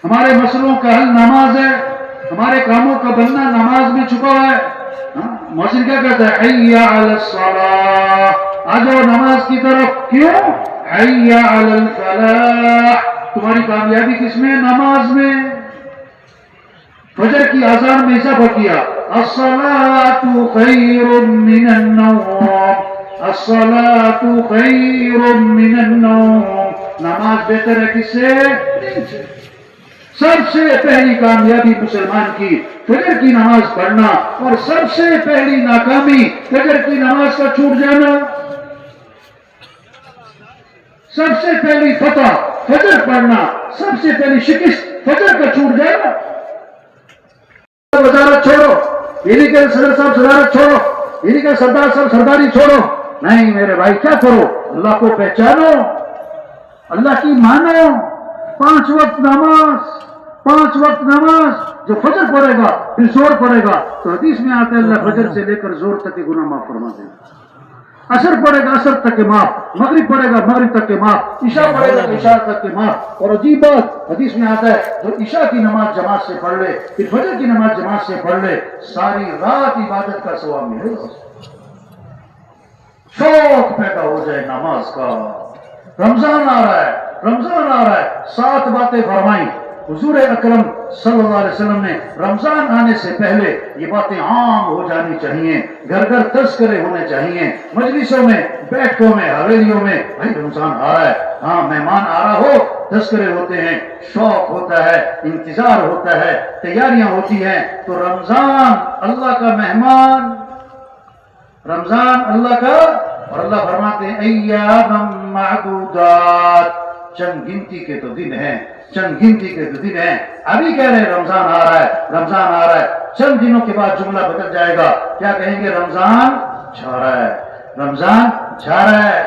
ہمارے مسئلوں کا حل نماز ہے، ہمارے کاموں کا بننا نماز میں چھپا ہوا ہے. مؤذن کیا کہتا ہے؟ حی علی الصلاۃ، آ جاؤ نماز کی طرف. کیوں؟ حی علی الفلاح، تمہاری کامیابی کس میں؟ نماز میں. فجر کی اذان میں اضافہ کیا، الصلاۃ خیر من النوم، الصلاۃ خیر من النوم. نماز بہتر ہے کس سے؟ سب سے پہلی کامیابی مسلمان کی فجر کی نماز پڑھنا، اور سب سے پہلی ناکامی فجر کی نماز کا چھوٹ جانا. سب سے پہلی فتح فجر پڑھنا، سب سے پہلی شکست فجر کا چھوٹ جانا. وزارت چھوڑو، یہ نہیں کہ صدر صاحب صدارت چھوڑو، یہ نہیں کہ سردار صاحب سرداری چھوڑو. نہیں میرے بھائی، کیا کرو؟ اللہ کو پہچانو، اللہ کی مانو. 5 وقت نماز، 5 وقت نماز. جو فجر پڑھے گا پھر زور پڑے گا، تو حدیث میں آتا ہے اللہ فجر سے لے کر زور تک کے گناہ معاف فرما دے گا. عصر پڑے گا عصر تک کے معاف، مغرب پڑے گا مغرب تک کے معاف، عشاء پڑے گا عشاء تک کے معاف. اور عجیب بات حدیث میں آتا ہے، جو عشاء کی نماز جماعت سے پڑھ لے، پھر فجر کی نماز جماعت سے پڑھ لے، ساری رات عبادت کا ثواب ملے گا. شوق پیدا ہو جائے نماز کا. رمضان آ رہا ہے، رمضان آ رہا ہے. 7 باتیں فرمائیں حضور اکرم صلی اللہ علیہ وسلم نے. رمضان آنے سے پہلے یہ باتیں عام ہو جانی چاہیے، گھر گھر تذکرے ہونے چاہیے، مجلسوں میں، بیٹھکوں میں، حویلیوں میں. بھائی رمضان آ رہا ہے، ہاں مہمان آ رہا ہو، تذکرے ہوتے ہیں، شوق ہوتا ہے، انتظار ہوتا ہے، تیاریاں ہوتی ہیں. تو رمضان اللہ کا مہمان، رمضان اللہ کا. اور اللہ فرماتے ہیں ایام معدودات، چند گنتی کے تو دن ہیں، چند گنتی کے تو دن ہیں. ابھی کہہ رہے ہیں رمضان آ رہا ہے، رمضان آ رہا ہے. چند دنوں کے بعد جملہ بدل جائے گا، کیا کہیں گے؟ رمضان جا رہا ہے، رمضان جا رہا ہے.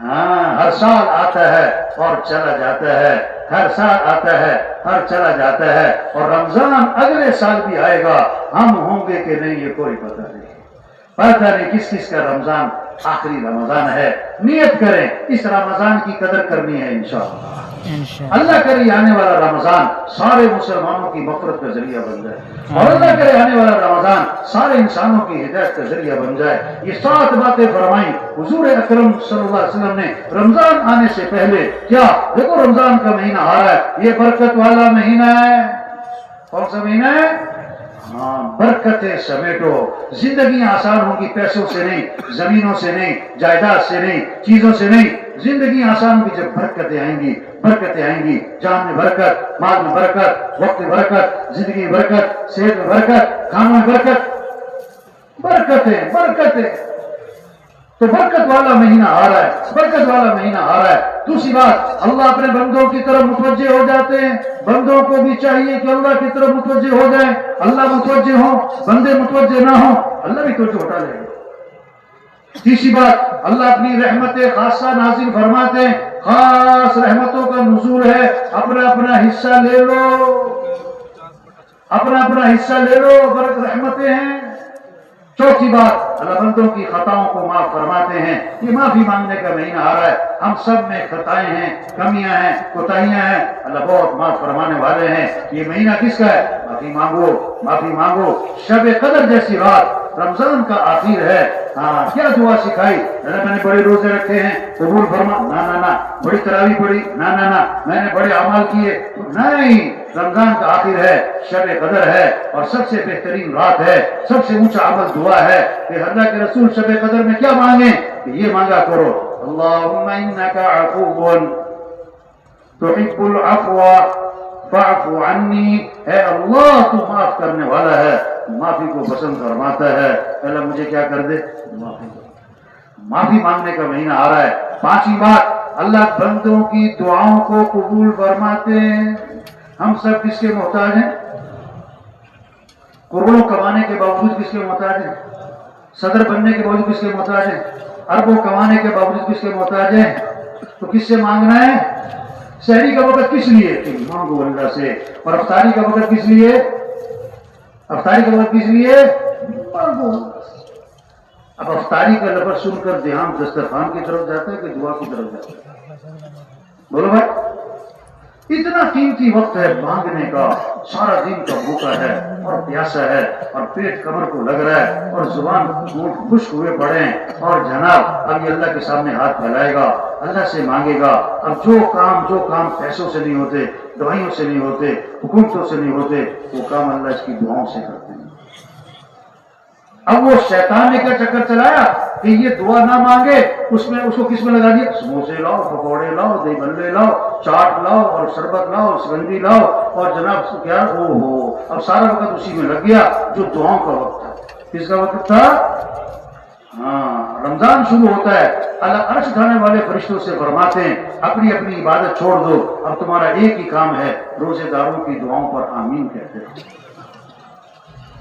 ہاں، ہر سال آتا ہے اور چلا جاتا ہے، ہر سال آتا ہے ہر چلا جاتا ہے. اور رمضان اگلے سال بھی آئے گا، ہم ہوں گے کہ نہیں یہ کوئی پتہ نہیں. پتہ نہیں کس کس کا رمضان آخری رمضان ہے. نیت کریں اس رمضان کی قدر کرنی ہے انشاءاللہ. اللہ کرے آنے والا رمضان سارے مسلمانوں کی مغفرت کا ذریعہ بن جائے، اور اللہ کرے آنے والا رمضان سارے انسانوں کی ہدایت کا ذریعہ بن جائے. یہ 7 باتیں فرمائیں حضور اکرم صلی اللہ علیہ وسلم نے رمضان آنے سے پہلے. کیا؟ دیکھو رمضان کا مہینہ آ رہا ہے، یہ برکت والا مہینہ ہے. کون سا مہینہ ہے؟ ہاں، برکتیں سمیٹو. زندگیاں آسان ہوں گی، پیسوں سے نہیں، زمینوں سے نہیں، جائیداد سے نہیں، چیزوں سے نہیں. زندگی آسان ہوگی جب برکتیں آئیں گی، برکتیں آئیں گی. جان میں برکت، مال میں برکت، وقت میں برکت، زندگی میں برکت، صحت میں برکت، کھانوں میں برکت. برکتیں برکتیں. تو برکت والا مہینہ آ رہا ہے، برکت والا مہینہ آ رہا ہے. دوسری بات، اللہ اپنے بندوں کی طرف متوجہ ہو جاتے ہیں. بندوں کو بھی چاہیے کہ اللہ کی طرف متوجہ ہو جائیں. اللہ متوجہ ہوں، بندے متوجہ نہ ہوں، اللہ بھی توجہ اٹھا لے گا. تیسری بات، اللہ اپنی رحمت خاصہ نازل فرماتے ہیں. خاص رحمتوں کا نزول ہے، اپنا اپنا حصہ لے لو، اپنا اپنا حصہ لے لو، برکت رحمتیں ہیں. چوتھی بات، اللہ بندوں کی خطاؤں کو معاف فرماتے ہیں. یہ معافی مانگنے کا مہینہ آ رہا ہے. ہم سب میں خطائیں ہیں، کمیاں ہیں، کوتاہیاں ہیں. اللہ بہت معاف فرمانے والے ہیں. یہ مہینہ کس کا ہے؟ معافی مانگو، معافی مانگو. شب قدر جیسی رات رمضان کا آخر ہے. ہاں، کیا دعا سکھائی؟ میں نے بڑے روزے رکھے ہیں، قبول فرما. نہ بڑی تراویح پڑھی، نہ میں نے بڑے اعمال کیے، نہیں. رمضان کا آخر ہے، شب قدر ہے، اور سب سے بہترین رات ہے. سب سے اونچا عمل دعا ہے کہ اللہ کے رسول شب قدر میں کیا مانگیں؟ کہ یہ مانگا کرو، اللہم انک عفو تحب العفو فاعف عنی. اے اللہ تو معاف کرنے والا ہے، معافی کو پسند فرماتا ہے. اللہ مجھے کیا کر دے؟ معافی مانگنے کا مہینہ آ رہا ہے. 5ویں بات، اللہ بندوں کی دعاؤں کو قبول فرماتے ہیں. ہم سب کس کے محتاج ہیں؟ کروڑوں کمانے کے باوجود کس کے محتاج ہیں؟ صدر بننے کے باوجود کس کے محتاج ہیں؟ اربوں کمانے کے باوجود کس کے محتاج ہیں؟ تو کس سے مانگنا ہے؟ شہری کا وقت کس لیے؟ کہ مانگو اللہ سے. اور افطاری کا وقت کس لیے؟ افطاری کا وقت کس لیے؟ مانگو. اب افطاری کا لفظ سن کر دھیان دسترخوان کی طرف جاتا ہے کہ دعا کی طرف جاتا ہے؟ بولو بھائی. اتنا قیمتی وقت ہے مانگنے کا، سارا دن کا بھوکا ہے اور پیاسا ہے اور پیٹ کمر کو لگ رہا ہے اور زبان خشک ہوئے پڑے ہیں، اور جناب اب یہ اللہ کے سامنے ہاتھ پھیلائے گا، اللہ سے مانگے گا۔ اب جو کام پیسوں سے نہیں ہوتے، دوائیوں سے نہیں ہوتے، حکومتوں سے نہیں ہوتے، وہ کام اللہ اس کی دعاؤں سے کرتے ہیں۔ اب وہ شیطان نے کیا چکر چلایا کہ یہ دعا نہ مانگے، اس کو کس میں لگا دیا؟ سموسے لاؤ، پکوڑے لاؤ، دہی بھلے لاؤ، چاٹ لاؤ اور شربت لاؤ، سگندی لاؤ، اور جناب کیا اب سارا وقت اسی میں لگ گیا جو دعاؤں کا وقت تھا۔ کس کا وقت تھا؟ ہاں، رمضان شروع ہوتا ہے، اللہ عرش اٹھانے والے فرشتوں سے فرماتے ہیں اپنی اپنی عبادت چھوڑ دو، اب تمہارا ایک ہی کام ہے، روزے داروں کی دعاؤں پر آمین کہتے ہو۔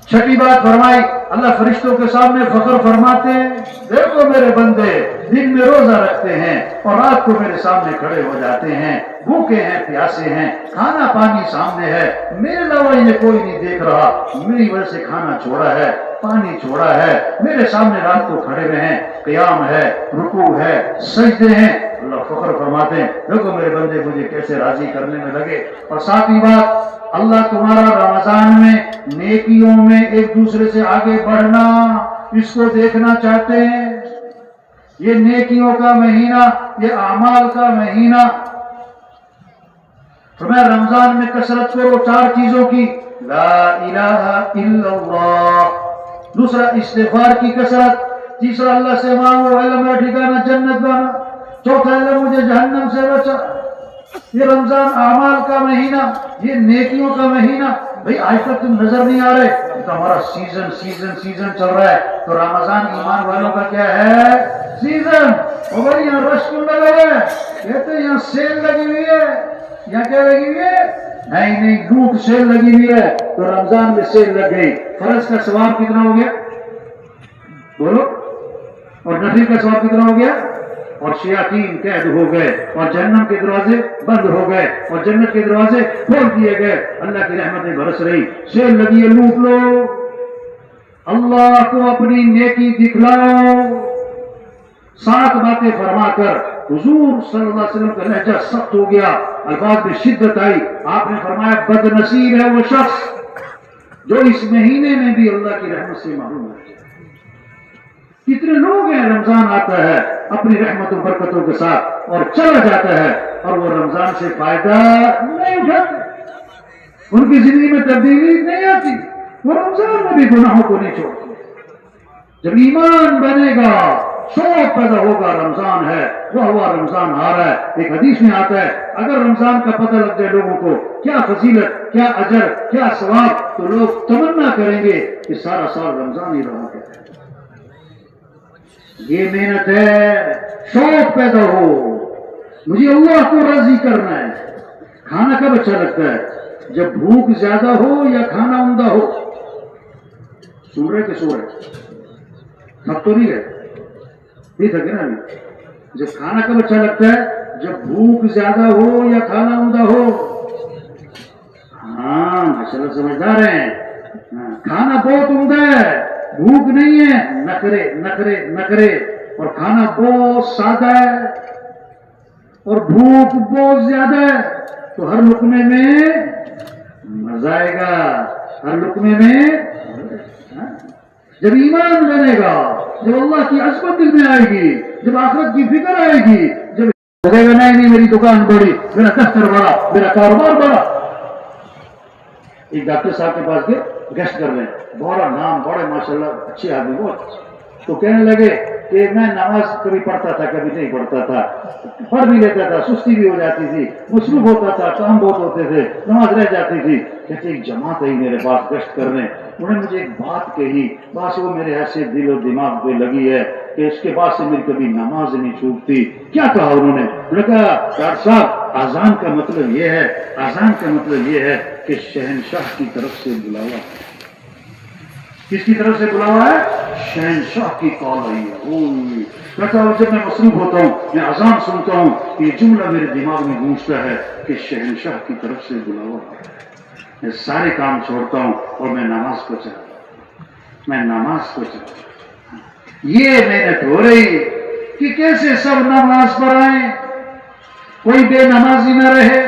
چھٹی بات فرمائی، اللہ فرشتوں کے سامنے فخر فرماتے ہیں، دیکھو میرے بندے دن میں روزہ رکھتے ہیں اور رات کو میرے سامنے کھڑے ہو جاتے ہیں، بھوکے ہیں، پیاسے ہیں، کھانا پانی سامنے ہے، میرے علاوہ انہیں کوئی نہیں دیکھ رہا، میری وجہ سے کھانا چھوڑا ہے، پانی چھوڑا ہے، میرے سامنے رات کو کھڑے ہوئے ہیں، قیام ہے، رکوع ہے، سجدے ہیں۔ اللہ فخر فرماتے ہیں، دیکھو میرے بندے مجھے کیسے راضی کرنے میں لگے۔ اور ساتھی بات، اللہ تمہارا رمضان میں نیکیوں میں ایک دوسرے سے آگے بڑھنا، اس کو دیکھنا چاہتے ہیں۔ یہ نیکیوں کا مہینہ، یہ اعمال کا مہینہ، فرمایا رمضان میں کثرت کرو 4 چیزوں کی، لا الہ الا اللہ، دوسرا استغفار کی کثرت، تیسرا اللہ سے مانگو اللہ میرا ٹھکانہ جنت بنا، چوتھا اللہ مجھے جہنم سے بچا۔ یہ رمضان اعمال کا مہینہ، یہ نیکیوں کا مہینہ۔ بھئی آج تک تم نظر نہیں آ رہے، تو ہمارا سیزن چل رہا ہے، تو رمضان ایمان والوں کا کیا ہے؟ سیزن۔ اور بھائی یہاں رش کیوں لگا ہے؟ کہتے ہیں یہاں سیل لگی ہوئی ہے۔ یہاں کیا لگی ہوئی ہے؟ نہیں لوٹ سیل لگی ہوئی ہے، تو رمضان میں سیل لگ گئی۔ فرض کا ثواب کتنا ہو گیا؟ بولو۔ اور نفل کا ثواب کتنا ہو گیا؟ اور شیاطین قید ہو گئے، اور جہنم کے دروازے بند ہو گئے، اور جنت کے دروازے کھول دیے گئے، اللہ کی رحمتیں برس رہی، سیل لگی ہے، لوٹ لو، اللہ کو اپنی نیکی دکھلاؤ۔ 7 باتیں فرما کر حضور صلی اللہ علیہ وسلم کا لہجہ سخت ہو گیا، الفاظ میں شدت آئی۔ آپ نے فرمایا بد نصیب ہے وہ شخص جو اس مہینے میں بھی اللہ کی رحمت سے محروم ہے۔ کتنے لوگ ہیں رمضان آتا ہے اپنی رحمتوں برکتوں کے ساتھ اور چلا جاتا ہے، اور وہ رمضان سے فائدہ نہیں اٹھاتے، ان کی زندگی میں تبدیلی نہیں آتی، وہ رمضان میں بھی گناہوں کو نہیں چھوڑتے۔ جب ایمان بنے گا، شوق پیدا ہوگا، رمضان ہے، وہ ہوا رمضان آ رہا ہے۔ ایک حدیث میں آتا ہے اگر رمضان کا پتہ لگ جائے لوگوں کو کیا فضیلت، کیا اجر، کیا ثواب، تو لوگ تمنا کریں گے کہ سارا سال رمضان ہی رہا ہے۔ یہ محنت ہے، شوق پیدا ہو، مجھے اللہ کو راضی کرنا ہے۔ کھانا کب اچھا لگتا ہے؟ جب بھوک زیادہ ہو یا کھانا عمدہ ہو؟ سن رہے کہ سو رہے؟ تھک تو نہیں رہے؟ نہیں تھکے نا ابھی؟ جب کھانا کب اچھا لگتا ہے؟ جب بھوک زیادہ ہو یا کھانا عمدہ ہو؟ ہاں ماشاءاللہ سمجھدار ہیں۔ کھانا بہت عمدہ ہے، بھوک نہیں ہے، نخرے نخرے نخرے، اور کھانا بہت سادہ ہے اور بھوک بہت زیادہ ہے، تو ہر لقمے میں مزہ آئے گا، ہر لقمے میں۔ جب ایمان بنے گا، جب اللہ کی عظمت دل میں آئے گی، جب آخرت کی فکر آئے گی، جب لگے گا نہیں میری دکان بڑی، میرا دفتر بڑا، میرا کاروبار بڑا۔ ایک ڈاکٹر صاحب کے پاس گئے، گیسٹ کر رہے ہیں، بڑا نام، بڑے ماشاءاللہ اچھے آدمی، بہت، تو کہنے لگے کہ میں نماز کبھی پڑھتا تھا کبھی نہیں پڑھتا تھا، پڑھ بھی لیتا تھا، سستی بھی ہو جاتی تھی، مصروف ہوتا تھا، کام بہت ہوتے تھے، نماز رہ جاتی تھی۔ کہتے ایک جماعت آئی میرے پاس گشت کرنے، انہوں نے مجھے ایک بات کہی، بس وہ میرے ایسے دل و دماغ پہ لگی ہے کہ اس کے بعد سے میری کبھی نماز نہیں چھوٹتی۔ کیا کہا انہوں نے؟ کہا ڈاکٹر صاحب اذان کا مطلب یہ ہے، اذان کا مطلب یہ ہے کہ شہنشاہ کی طرف سے بلاوا۔ کس کی طرف سے بلاوا ہے؟ شہنشاہ کی کال آئی ہے۔ کہتا ہوں جب میں مصروف ہوتا ہوں، میں اذان سنتا ہوں، یہ جملہ میرے دماغ میں گونجتا ہے کہ شہنشاہ کی طرف سے بلاوا ہے۔ میں سارے کام چھوڑتا ہوں اور میں نماز کو چاہتا ہوں، میں نماز کو چاہتا ہوں۔ یہ محنت ہو رہی کہ کیسے سب نماز پر آئیں، کوئی بے نمازی نہ رہے،